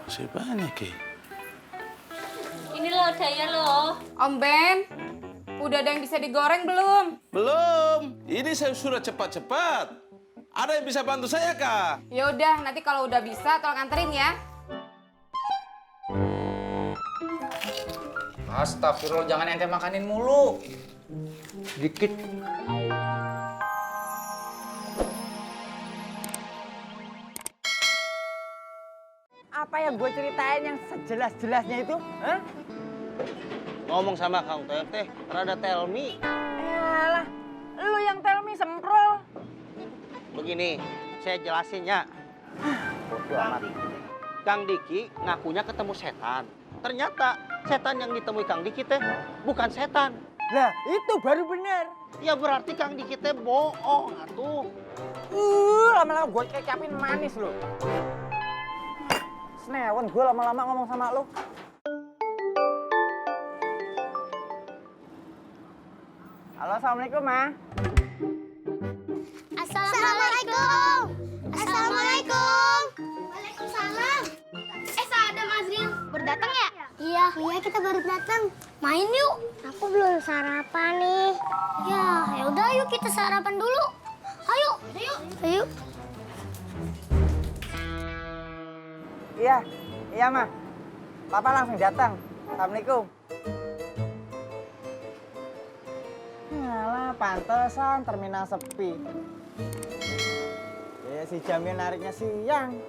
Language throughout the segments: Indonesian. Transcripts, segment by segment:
Masih banyak ya. Ini loh daya loh. Om Ben, udah ada yang bisa digoreng belum? Belum. Ini saya sudah cepat-cepat. Ada yang bisa bantu saya, Kak? Ya udah, nanti kalau udah bisa tolong anterin ya. Astagfirullah, jangan ente makanin mulu. Dikit. Apa yang gue ceritain yang sejelas-jelasnya itu? Hah? Ngomong sama Kang Toyok teh, rada tell me. Yalah, lu yang tell me semprol. Begini, saya jelasinnya. Bodoh amat. Kang Diki ngakunya ketemu setan. Ternyata setan yang ditemui Kang Diki teh bukan setan. Lah, itu baru bener. Ya berarti Kang Diki teh bohong atuh. Lama-lama gue kecapin manis lu. Senewan gue lama-lama ngomong sama lu. Halo, assalamualaikum, Ma. Assalamualaikum. Assalamualaikum. Waalaikumsalam. Ada Mazril berdatang ya? Iya, kita baru datang. Main yuk. Aku belum sarapan nih. Ya udah yuk kita sarapan dulu. Ayo. Ayo. Iya, Ma. Papa langsung datang. Assalamualaikum. Yalah, pantesan terminal sepi. Ya, si Jamil nariknya siang.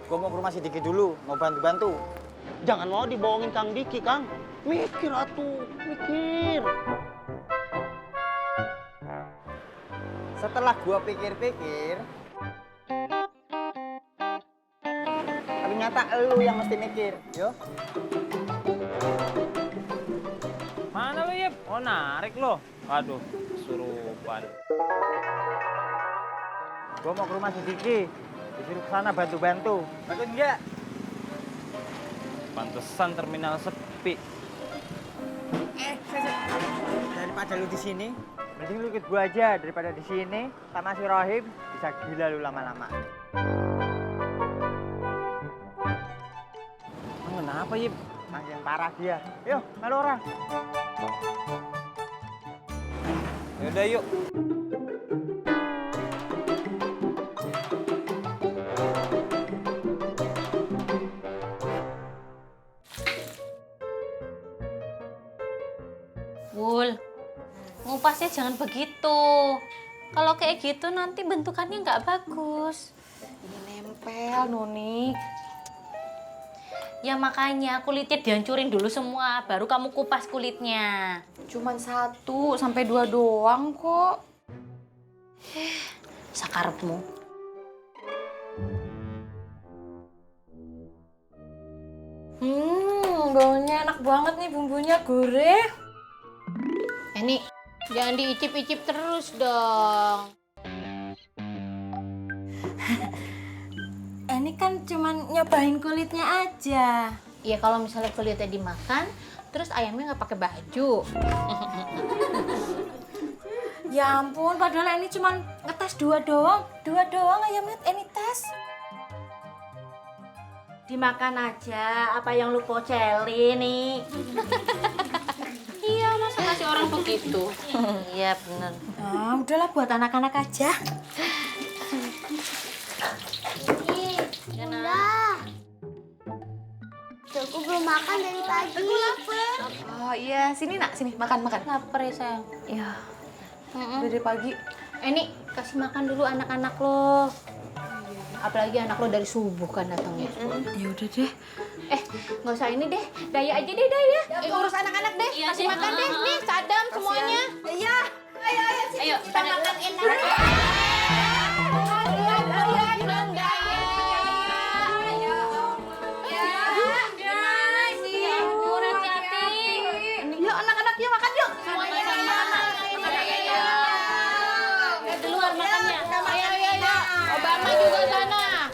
Gue mau ke rumah si Diki dulu, mau bantu-bantu. Jangan mau dibohongin Kang Diki, Kang. Mikir atuh, mikir. Setelah gua pikir-pikir, ternyata elu yang mesti mikir, yo. Mana lo, Yip? Oh, narik lo. Aduh, kesurupan. Gua mau ke rumah si Diki, disuruh ke sana bantu-bantu. Bantuin enggak? Pantesan terminal sepi. Daripada lu di sini, mending lu ikut gua aja daripada di sini sama si Rohim bisa gila lu lama-lama. Kenapa, Yip? Makin parah dia. Yuk, melu orang. Yaudah, yuk. Wul, ngupasnya jangan begitu. Kalau kayak gitu nanti bentukannya nggak bagus. Ini nempel, Nuni. Ya makanya kulitnya dihancurin dulu semua, baru kamu kupas kulitnya. Cuman 1 sampai 2 doang kok. Sakarepmu. Baunya enak banget nih, bumbunya gurih. Ini jangan diicip-icip terus dong. Ini kan cuman nyobain kulitnya aja. Ya kalau misalnya kulitnya dimakan, terus ayamnya nggak pakai baju. Ya ampun, padahal ini cuman ngetes 2 doang. 2 doang ayamnya ini tes. Dimakan aja apa yang lu pocelin nih. Iya, masa ngasih orang begitu? Iya, bener. Nah, udahlah buat anak-anak aja. Udah. Aku belum makan dari pagi. Aku lapar. Oh iya, sini nak, sini makan. Lapar ya sayang. Ya, dari pagi. Ini kasih makan dulu anak-anak lo. Apalagi anak lo dari subuh kan datangnya. Ya udah deh. Nggak usah ini deh. Daya aja deh, Daya. Urus anak-anak deh. Kasih makan deh. Nih, Sadam semuanya. Iya. Ayo, kita makan enak. Yuk anak-anak yuk makan yuk. Semuanya sama-sama. Keluar makannya. Ayo. Obama juga sana.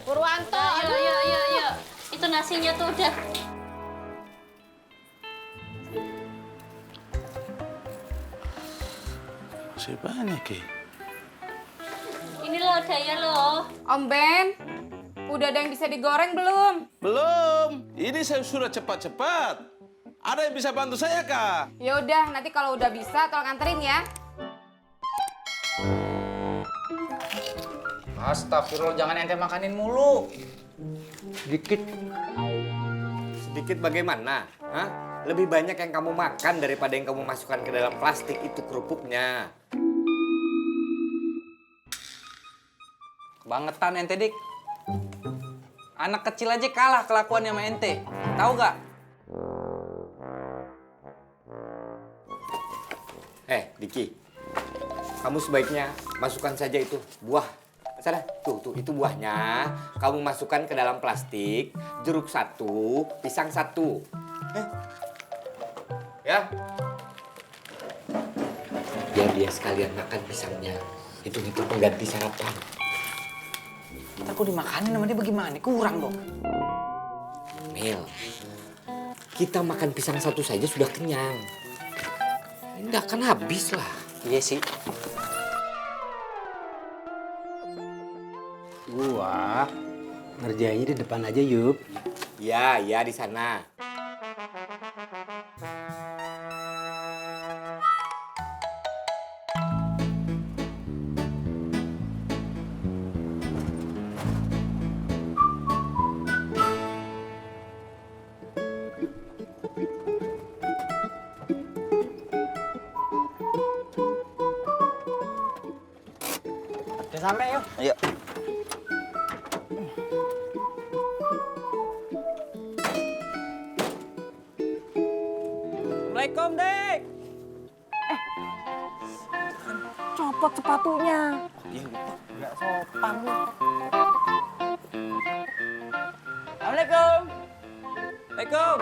Purwanto. Yuk. Itu nasinya tuh udah. Masih banyak ya. Ini loh Daya loh. Om Ben, Udah ada yang bisa digoreng belum? Belum. Ini saya sudah cepat-cepat. Ada yang bisa bantu saya kah? Ya udah, nanti kalau udah bisa tolong anterin ya. Astagfirullah, jangan ente makanin mulu. Sedikit. Sedikit bagaimana? Hah? Lebih banyak yang kamu makan daripada yang kamu masukkan ke dalam plastik itu kerupuknya. Kebangetan ente, Dik. Anak kecil aja kalah kelakuannya sama ente. Tahu gak? Diki. Kamu sebaiknya masukkan saja itu buah. Sana, tuh, itu buahnya. Kamu masukkan ke dalam plastik, jeruk 1, pisang 1. Ya. Biar dia sekalian makan pisangnya. Itu pengganti sarapan. Ntar kok dimakanin sama dia bagaimana? Kurang dong. Mel, kita makan pisang 1 saja sudah kenyang. Nggak akan habis lah. Iya sih. Gua ngerjainnya di depan aja, Yup. Ya, di sana. Udah sampai yuk. Ayo. Assalamualaikum, Dek. Copot sepatunya. Nggak sopan lu. Assalamualaikum. Waalaikumsalam.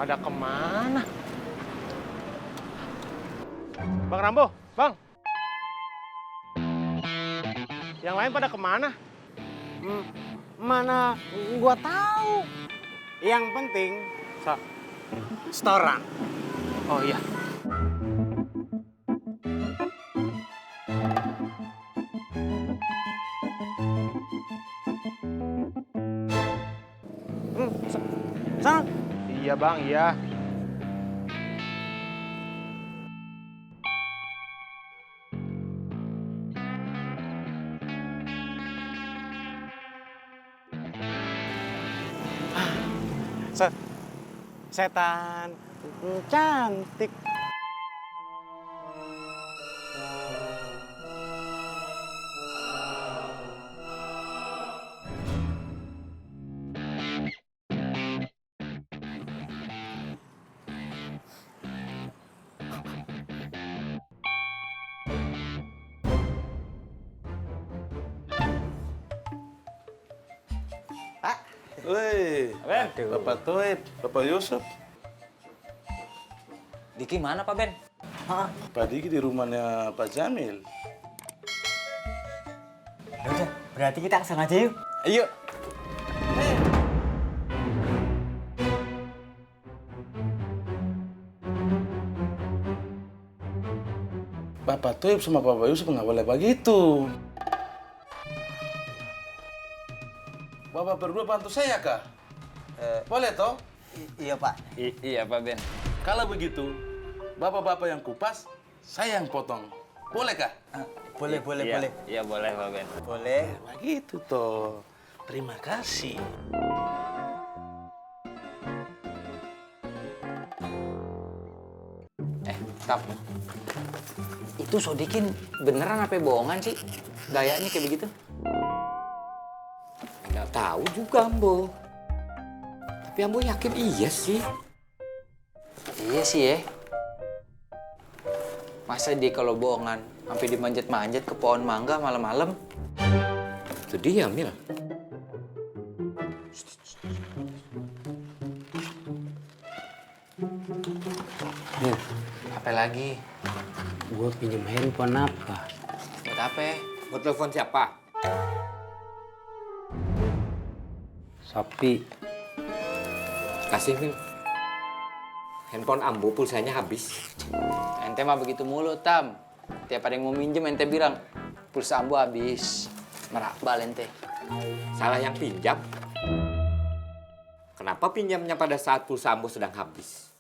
Pada kemana? Bang Rambo, Bang. Yang lain pada kemana? Mana gua tahu. Yang penting setoran. Oh iya. Sana. Iya Bang, iya. Setan cantik. Woi, Bapak Toib, Bapak Yusuf. Diki mana, Pak Ben? Pak Diki di rumahnya Pak Jamil. Udah, berarti kita kesana aja yuk. Ayo. Bapak Toib sama Bapak Yusuf nggak boleh begitu. Bapak berdua bantu saya kah? Boleh toh? Iya, Pak. Iya, Pak Ben. Kalau begitu, bapak-bapak yang kupas, saya yang potong. Boleh kah? Boleh. Iya, boleh, Pak Ben. Boleh. Begitu toh. Terima kasih. Tap. Itu Sodikin beneran apa bohongan sih? Gayanya kayak begitu? Nggak tahu juga, Ambo. Tapi Ambo yakin iya sih. Iya sih ya. Masa dia kalau bohongan sampai dimanjat-manjat ke pohon mangga malam-malam? Itu dia, Mil. Mil, Apa lagi? gua pinjem handphone apa? Buat apa? Mau telepon siapa? Sapi. Kasih, Mim. Handphone Ambo pulsanya habis. Ente mah begitu mulu, Tam. Tiap ada yang mau minjem, ente bilang, pulsa Ambo habis. Merakbal ente. Salah yang pinjam. Kenapa pinjamnya pada saat pulsa Ambo sedang habis?